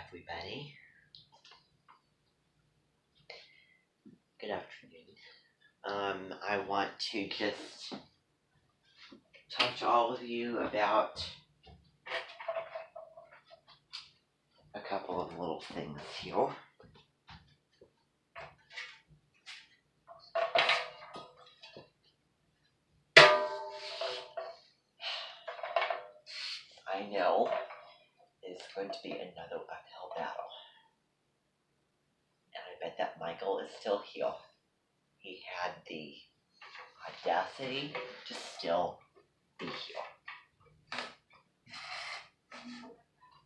everybody. Good afternoon. I want to just talk to all of you about a couple of little things here. I know it's going to be another uphill battle. And I bet that Michael is still here. He had the audacity to still be here.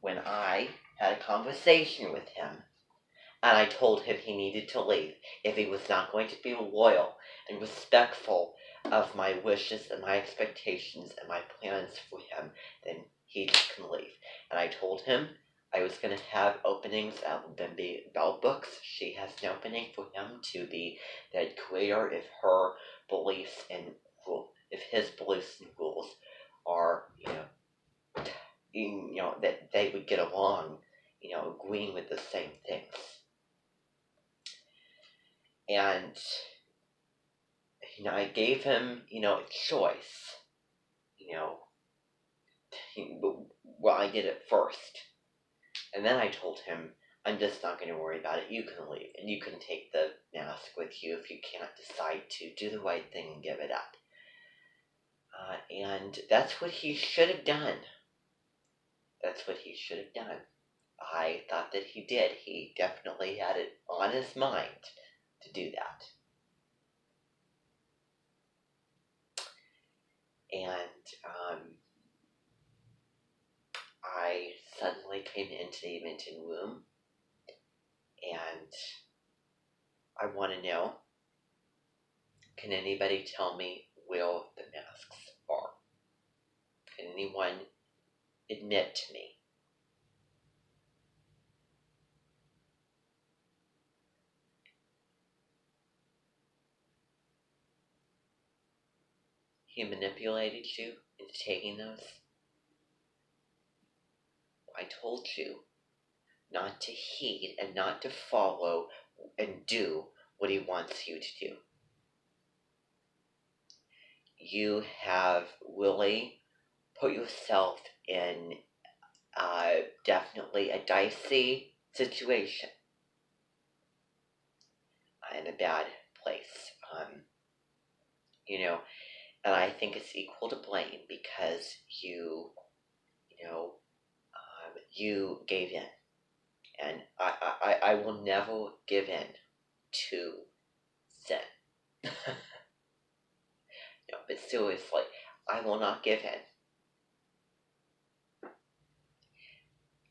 When I had a conversation with him, and I told him he needed to leave if he was not going to be loyal and respectful of my wishes and my expectations and my plans for him, then he just can leave. And I told him I was going to have openings at Bimby Bell Books. She has an opening for him to be the head creator if her beliefs and if his beliefs and rules are, that they would get along, agreeing with the same things. And, I gave him, a choice, well, I did it first. And then I told him, I'm just not going to worry about it. You can leave, and you can take the mask with you if you can't decide to do the right thing and give it up. And that's what he should have done. That's what he should have done. I thought that he did. He definitely had it on his mind to do that. And I suddenly came into the Edmonton room, and I want to know, can anybody tell me where the masks are? Can anyone admit to me? He manipulated you into taking those? I told you not to heed and not to follow and do what he wants you to do. You have really put yourself in definitely a dicey situation, in a bad place. And I think it's equal to blame because you gave in. And I will never give in to sin. No, but seriously, I will not give in.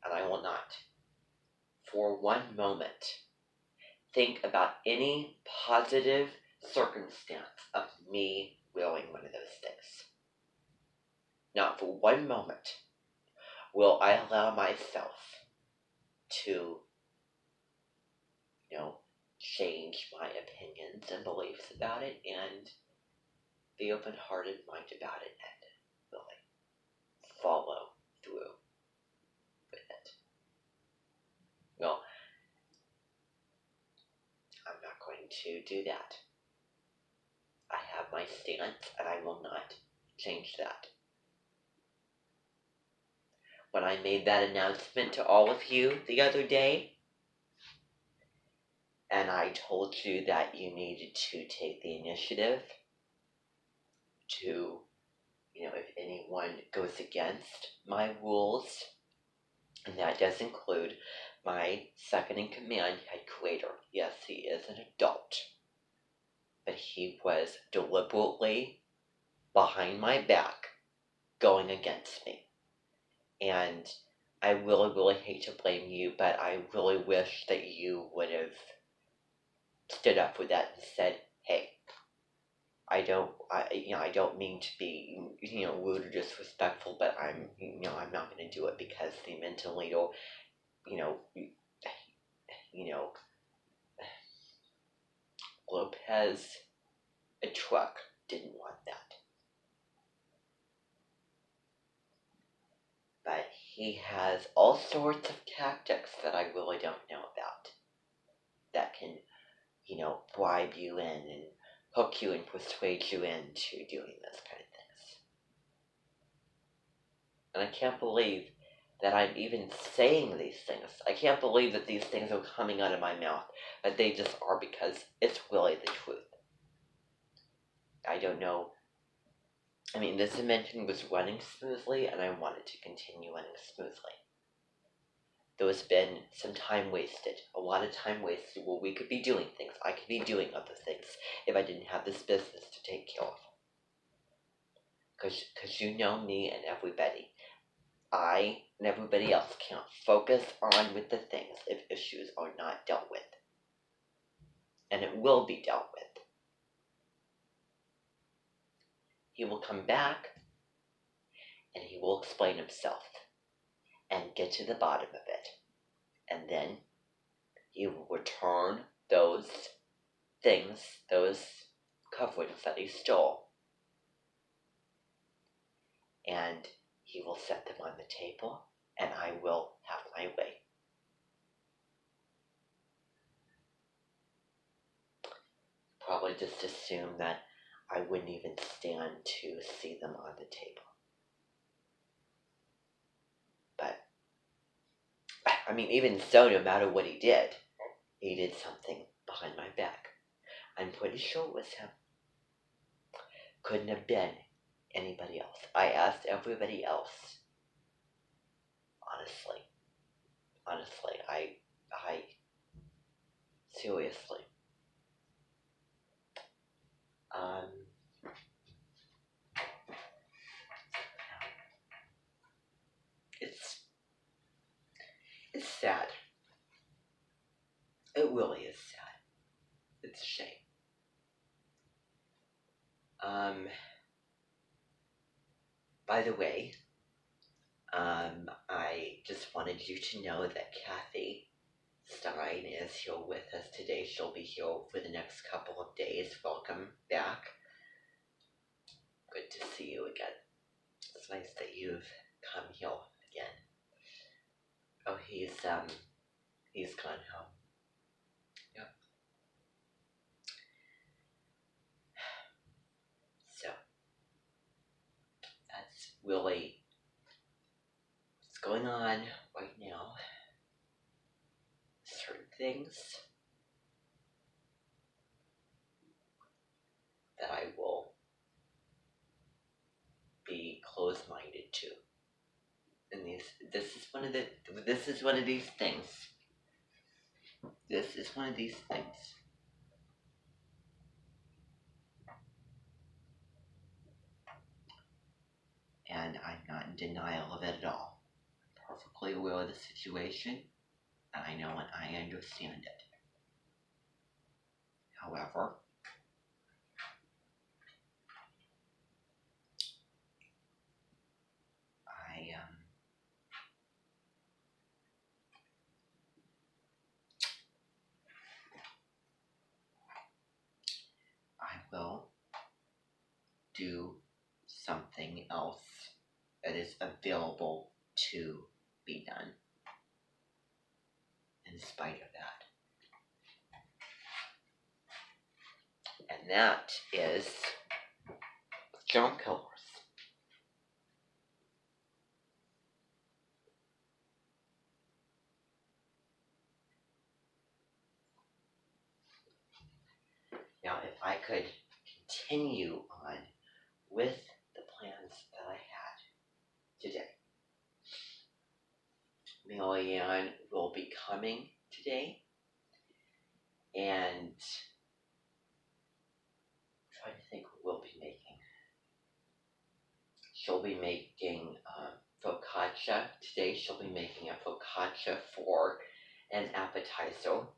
And I will not, for one moment, think about any positive circumstance of me wearing one of those things. Not for one moment will I allow myself to, change my opinions and beliefs about it and be open-hearted mind about it and really follow through with it. Well, I'm not going to do that. I have my stance and I will not change that. When I made that announcement to all of you the other day, and I told you that you needed to take the initiative to, if anyone goes against my rules, and that does include my second-in-command head creator. Yes, he is an adult, but he was deliberately behind my back going against me. And I really, really hate to blame you, but I really wish that you would have stood up for that and said, hey, I don't mean to be, rude or disrespectful, but I'm not going to do it because the mental leader, Lopez, a truck, didn't want that. But he has all sorts of tactics that I really don't know about that can, bribe you in and hook you and persuade you into doing this kind of things. And I can't believe that I'm even saying these things. I can't believe that these things are coming out of my mouth, but they just are because it's really the truth. I don't know. I mean, this invention was running smoothly, and I want it to continue running smoothly. There's been some time wasted, a lot of time wasted where we could be doing things. I could be doing other things if I didn't have this business to take care of. Because you know me and everybody. I and everybody else can't focus on with the things if issues are not dealt with. And it will be dealt with. He will come back and he will explain himself and get to the bottom of it. And then he will return those things, those coverings that he stole. And he will set them on the table, and I will have my way. Probably just assume that I wouldn't even stand to see them on the table. But, I mean, even so, no matter what he did something behind my back. I'm pretty sure it was him. Couldn't have been anybody else. I asked everybody else. Honestly, I seriously. It's sad. It really is sad. It's a shame. By the way, I just wanted you to know that Kathy Stein is here with us today. She'll be here for the next couple of days. Welcome back. Good to see you again. It's nice that you've come here again. Oh, he's gone home. Yep. So, that's really what's going on right now. Certain things that I will be closed-minded to. And this is one of these things. This is one of these things. And I'm not in denial of it at all. I'm perfectly aware of the situation, and I know and I understand it. However, I will do something else that is available to be done in spite of that. And that is germ killers. Now, if I could continue on with the plans that I had today. Marianne will be coming today, and I'm trying to think what we'll be making. She'll be making focaccia today. She'll be making a focaccia for an appetizer,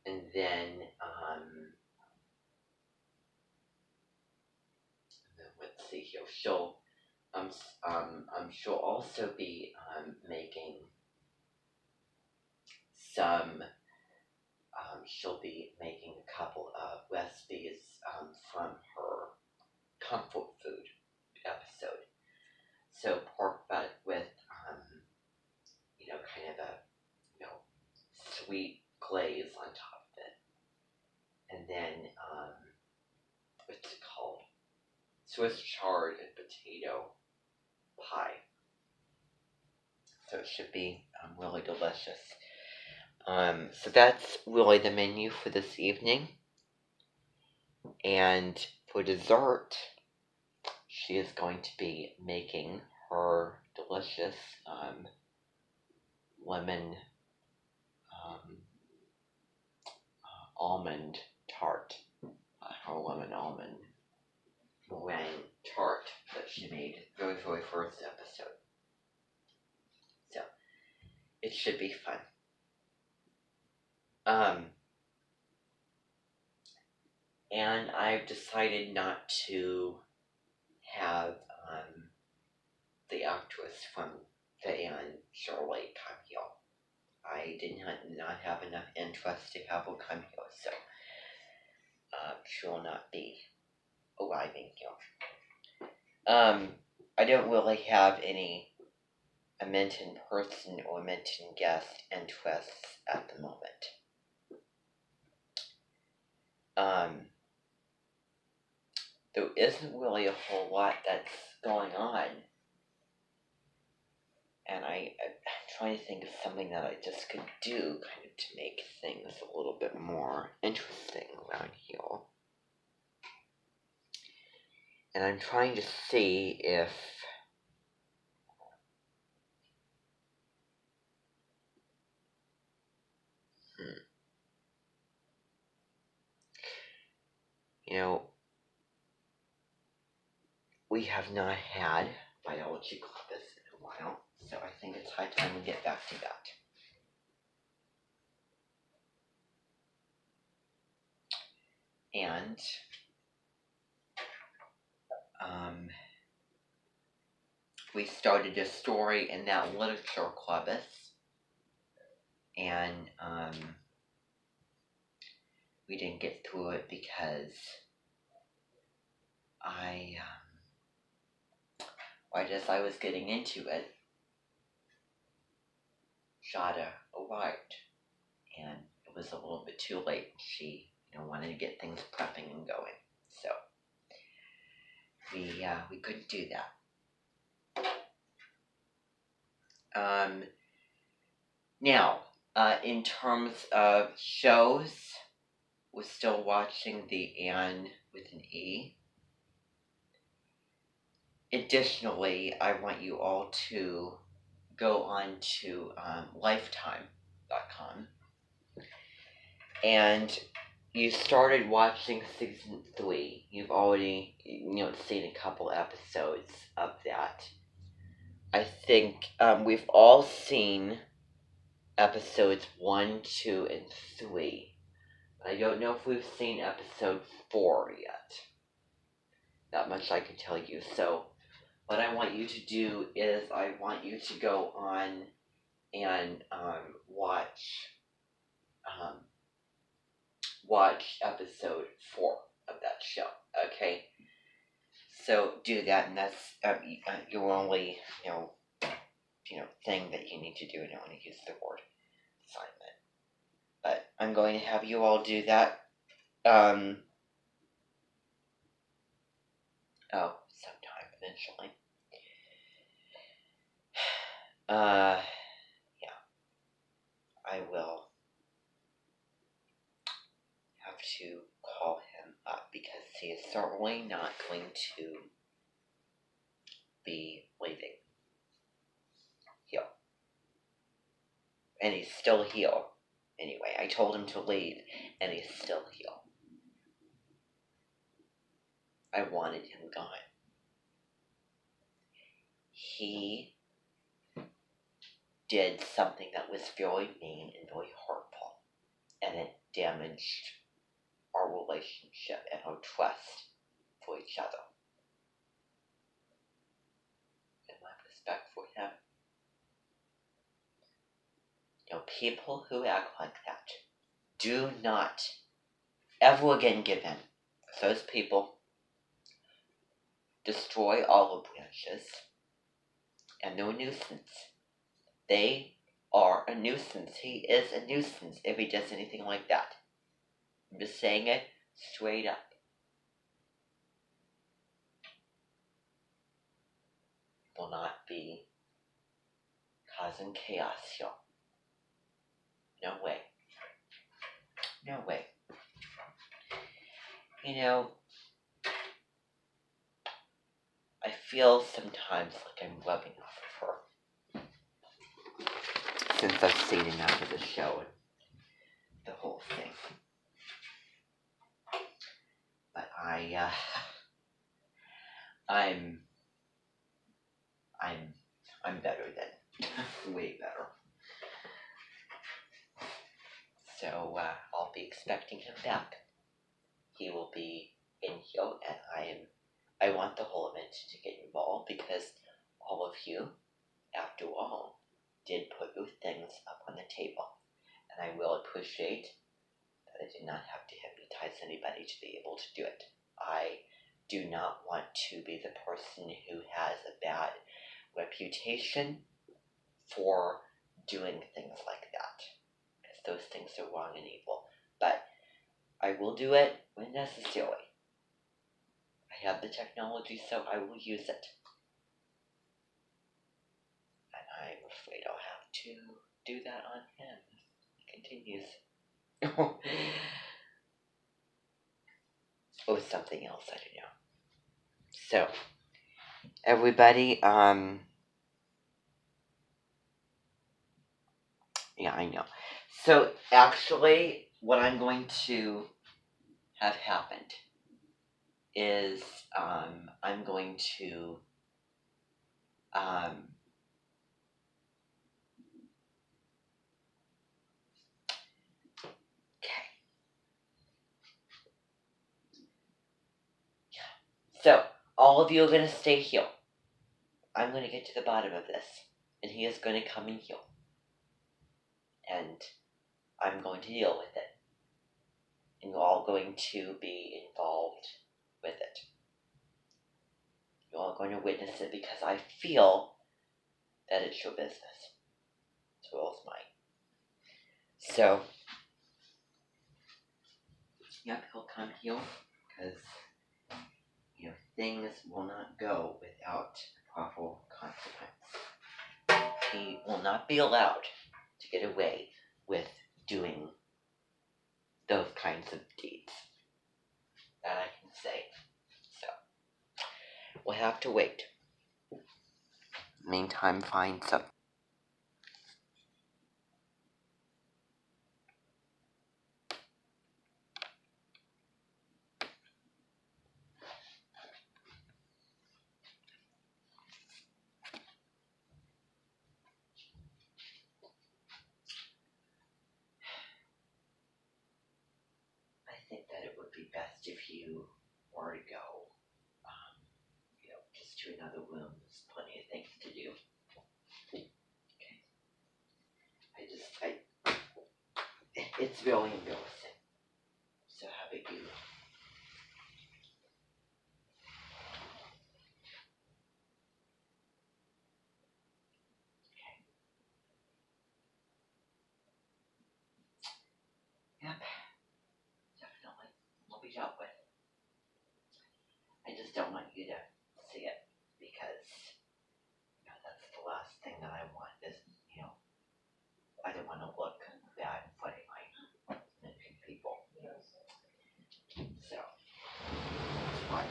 and then let's see here. She'll also be making some. She'll be making a couple of recipes from her comfort food episode. So pork butt with sweet glaze on top of it. And then, what's it called? Swiss chard and potato pie. So it should be really delicious. So that's really the menu for this evening. And for dessert, she is going to be making her delicious lemon almond tart. Her lemon almond meringue tart that she made very, very first episode. So it should be fun. And I've decided not to have the actress from the Anne Shirley come here. I did not have enough interest to have her come here, so she will not be arriving here. I don't really have any mentioned person or mentioned guest interests at the moment. There isn't really a whole lot that's going on. And I'm trying to think of something that I just could do kind of to make things a little bit more interesting around here. And I'm trying to see if we have not had biology clubs in a while, so I think it's high time we get back to that. And we started a story in that literature clubus, and we didn't get through it because right as I was getting into it, Shada arrived, and it was a little bit too late. She, wanted to get things prepping and going, so we couldn't do that. Now, in terms of shows, we're still watching the Anne with an E. Additionally, I want you all to go on to Lifetime.com, and you started watching season 3. You've already, seen a couple episodes of that. I think we've all seen episodes 1, 2, and 3. I don't know if we've seen episode 4 yet. That much I can tell you. So what I want you to do is I want you to go on and watch episode 4 of that show. Okay, so do that, and that's your only thing that you need to do. I don't want to use the word assignment, but I'm going to have you all do that. Sometime eventually. Yeah, I will have to call him up because he is certainly not going to be leaving here. And he's still here. Anyway, I told him to leave, and he's still here. I wanted him gone. He did something that was very mean and very hurtful, and it damaged our relationship and our trust for each other. And my respect for him. People who act like that do not ever again give in. Those people destroy olive branches, and they're a nuisance. They are a nuisance. He is a nuisance if he does anything like that. I'm just saying it straight up. Will not be causing chaos here. No way. No way. You know, I feel sometimes like I'm rubbing off of her. Since I've seen enough of the show and the whole thing. But I'm better than, way better. So, I'll be expecting him back. He will be in here, and I want the whole event to get involved because all of you, after all, did put your things up on the table. And I will appreciate that I did not have to hypnotize anybody to be able to do it. I do not want to be the person who has a bad reputation for doing things like that. Because those things are wrong and evil. But I will do it when necessary. I have the technology, so I will use it. And I'm afraid I'll have to do that on him. It continues. Or something else, I don't know. So, everybody, yeah, I know. So, actually, what I'm going to have happened is, I'm going to, okay. So, all of you are going to stay here. I'm going to get to the bottom of this. And he is going to come in here. And I'm going to deal with it. And you're all going to be involved with it. You're all going to witness it because I feel that it's your business. As well as mine. So, yep, he'll come here because, things will not go without proper consequence. He will not be allowed to get away with doing those kinds of deeds. That I can say. So, we'll have to wait. Meantime, find some. I think that it would be best if you were to go, just to another room. There's plenty of things to do. Okay. It's really embarrassing. So how about you? Yep. Definitely. Will be dealt with. I just don't want you to see it because, that's the last thing that I want is, I don't want to look bad in front of my people. So, what?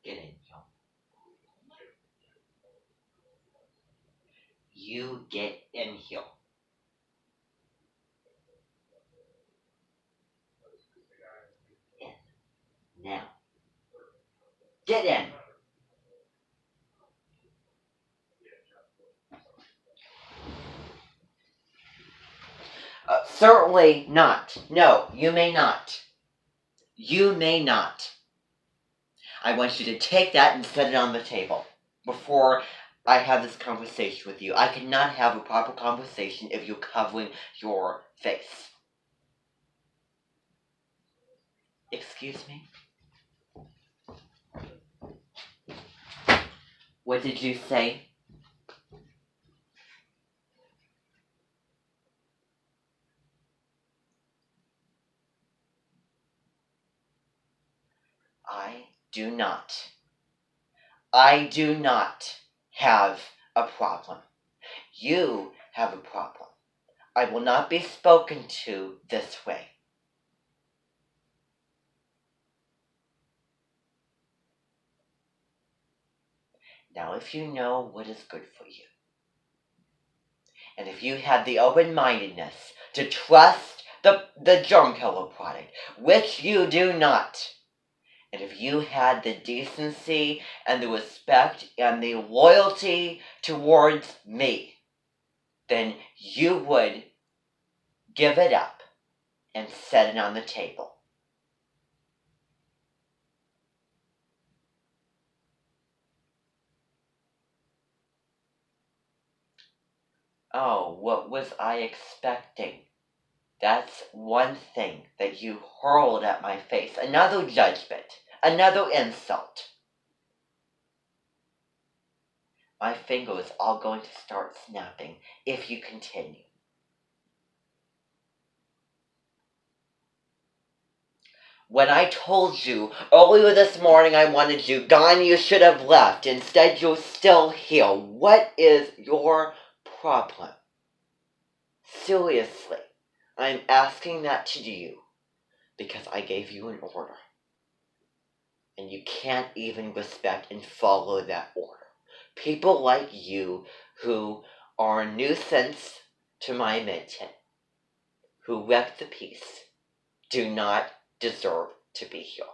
Get in, You get in here. In. Now. Get in. Certainly not. No, you may not. You may not. I want you to take that and set it on the table before I have this conversation with you. I cannot have a proper conversation if you're covering your face. Excuse me? What did you say? I do not have a problem. You have a problem. I will not be spoken to this way. Now, if you know what is good for you, and if you had the open-mindedness to trust the germ killer product, which you do not, and if you had the decency and the respect and the loyalty towards me, then you would give it up and set it on the table. Oh, what was I expecting? That's one thing that you hurled at my face. Another judgment. Another insult. My fingers are going to start snapping if you continue. When I told you earlier this morning I wanted you gone, you should have left. Instead, you're still here. What is your problem? Seriously, I'm asking that to you because I gave you an order. And you can't even respect and follow that order. People like you who are a nuisance to my midtent, who wreck the peace, do not deserve to be here.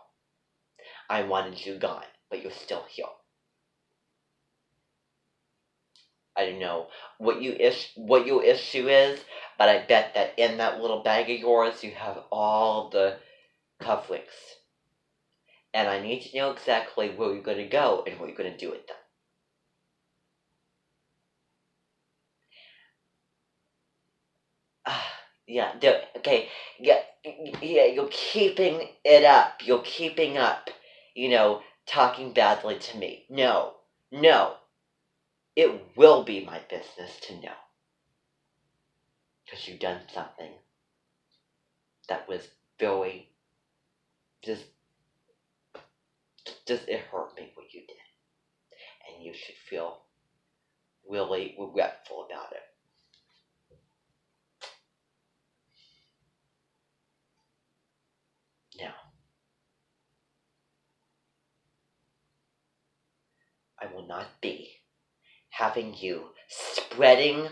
I wanted you gone, but you're still here. I don't know what your issue is, but I bet that in that little bag of yours you have all the cufflinks. And I need to know exactly where you're going to go and what you're going to do with them. Yeah, okay, yeah, you're keeping it up. You're keeping up, talking badly to me. No. It will be my business to know. Because you've done something that was very, just it hurt me what you did. And you should feel really regretful about it. Now, I will not be having you spreading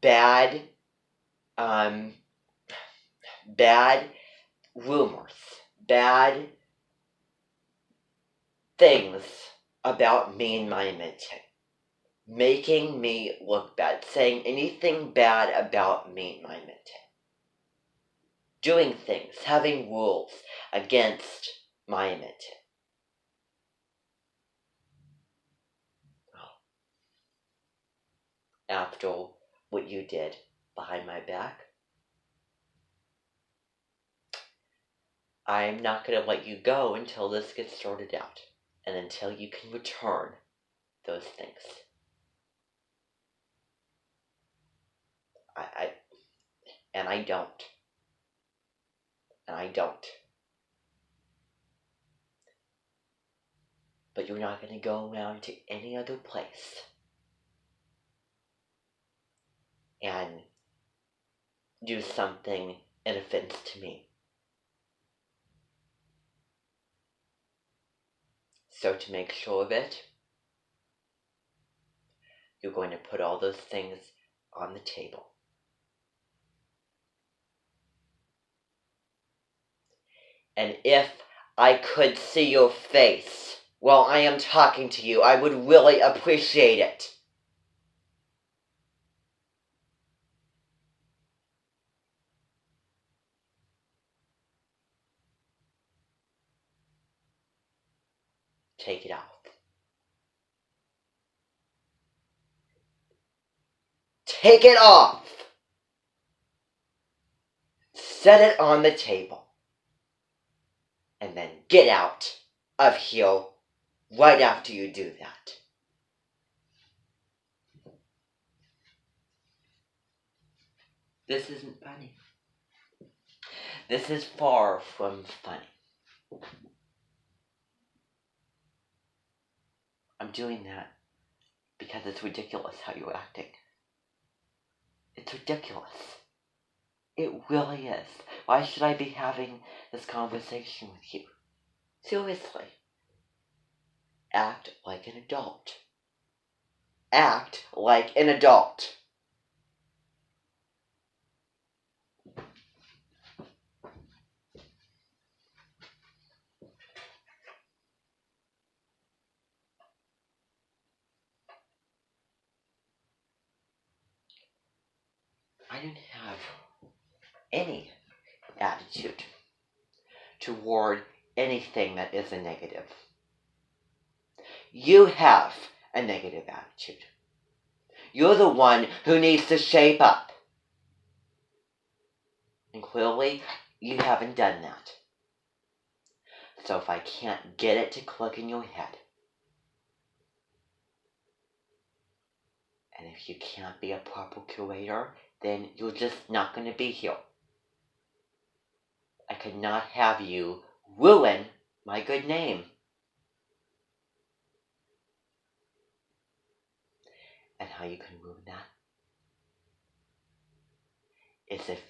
bad rumors, bad things about me and my midtent, making me look bad, saying anything bad about me and my midtent, doing things, having rules against my midtent. After what you did behind my back, I'm not going to let you go until this gets sorted out, and until you can return those things. I don't. And I don't. But you're not going to go around to any other place and do something in offense to me. So to make sure of it, you're going to put all those things on the table. And if I could see your face while I am talking to you, I would really appreciate it. take it off. Take it off! Set it on the table. And then get out of here right after you do that. This isn't funny. This is far from funny. I'm doing that because it's ridiculous how you're acting. It's ridiculous. It really is. Why should I be having this conversation with you? Seriously. Act like an adult. Act like an adult. I don't have any attitude toward anything that is a negative. You have a negative attitude. You're the one who needs to shape up. And clearly, you haven't done that. So if I can't get it to click in your head, and if you can't be a proper curator, then you're just not going to be here. I could not have you ruin my good name. And how you can ruin that is if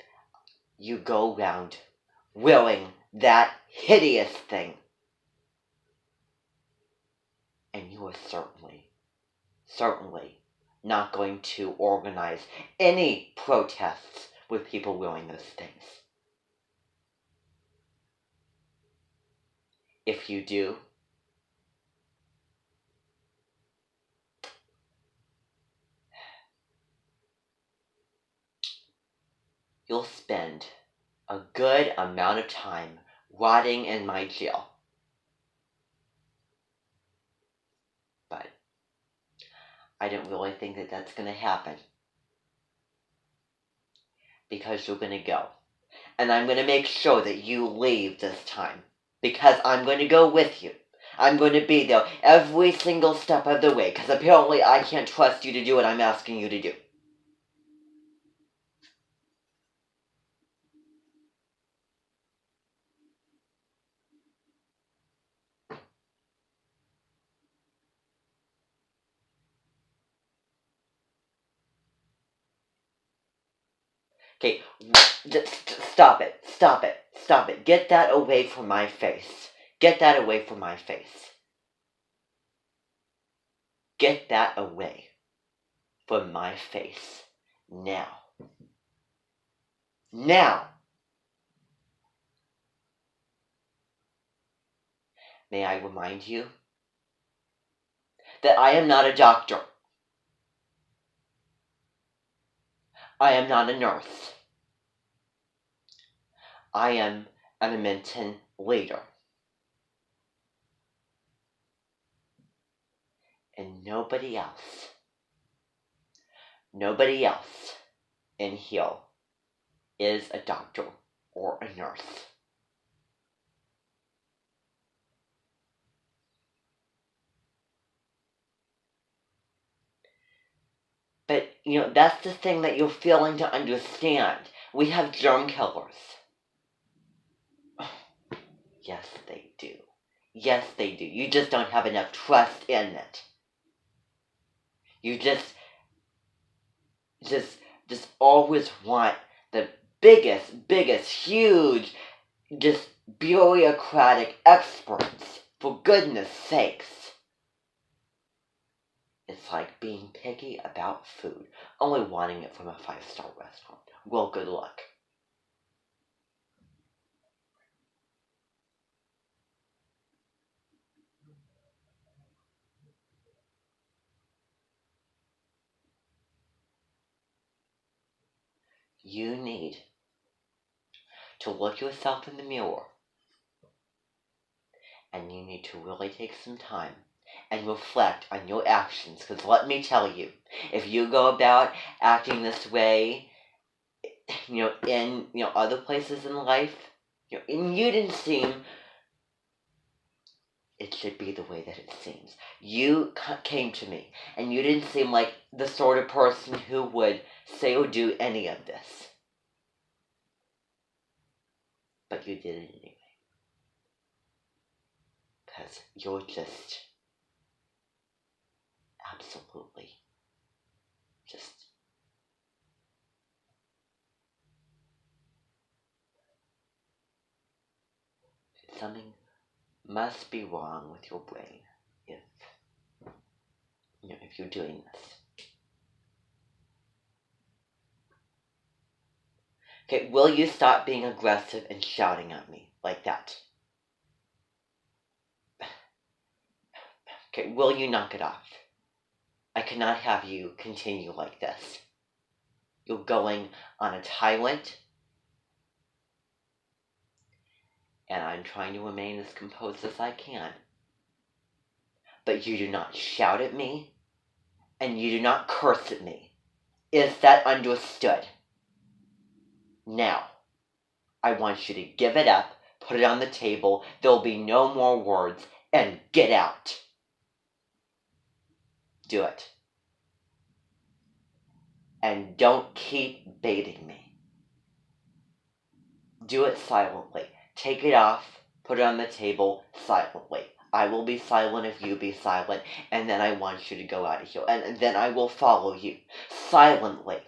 you go around wearing that hideous thing. And you are certainly not going to organize any protests with people wearing those things. If you do, you'll spend a good amount of time rotting in my jail. But I don't really think that that's going to happen. Because you're going to go. And I'm going to make sure that you leave this time. Because I'm going to go with you. I'm going to be there every single step of the way. Because apparently I can't trust you to do what I'm asking you to do. Okay, just stop it. Stop it. Stop it. Get that away from my face. Get that away from my face. Get that away from my face. Now. Now! May I remind you that I am not a doctor. I am not a nurse. I am an Edmonton leader. And nobody else in here is a doctor or a nurse. But, that's the thing that you're failing to understand. We have germ killers. Yes, they do. Yes, they do. You just don't have enough trust in it. You just always want the biggest, huge, just bureaucratic experts. For goodness sakes. It's like being picky about food, only wanting it from a 5-star restaurant. Well, good luck. You need to look yourself in the mirror And you need to really take some time and reflect on your actions. Because let me tell you, if you go about acting this way, in other places in life, and you didn't seem it should be the way that it seems. You came to me, and you didn't seem like the sort of person who would say or do any of this. But you did it anyway. Because you're just absolutely just something must be wrong with your brain if you're doing this. Okay, will you stop being aggressive and shouting at me like that? Okay, will you knock it off? I cannot have you continue like this. You're going on a tyrant, and I'm trying to remain as composed as I can. But you do not shout at me, and you do not curse at me. Is that understood? Now, I want you to give it up, put it on the table, there'll be no more words, and get out. Do it. And don't keep baiting me. Do it silently. Take it off, put it on the table silently. I will be silent if you be silent, and then I want you to go out of here, and then I will follow you silently.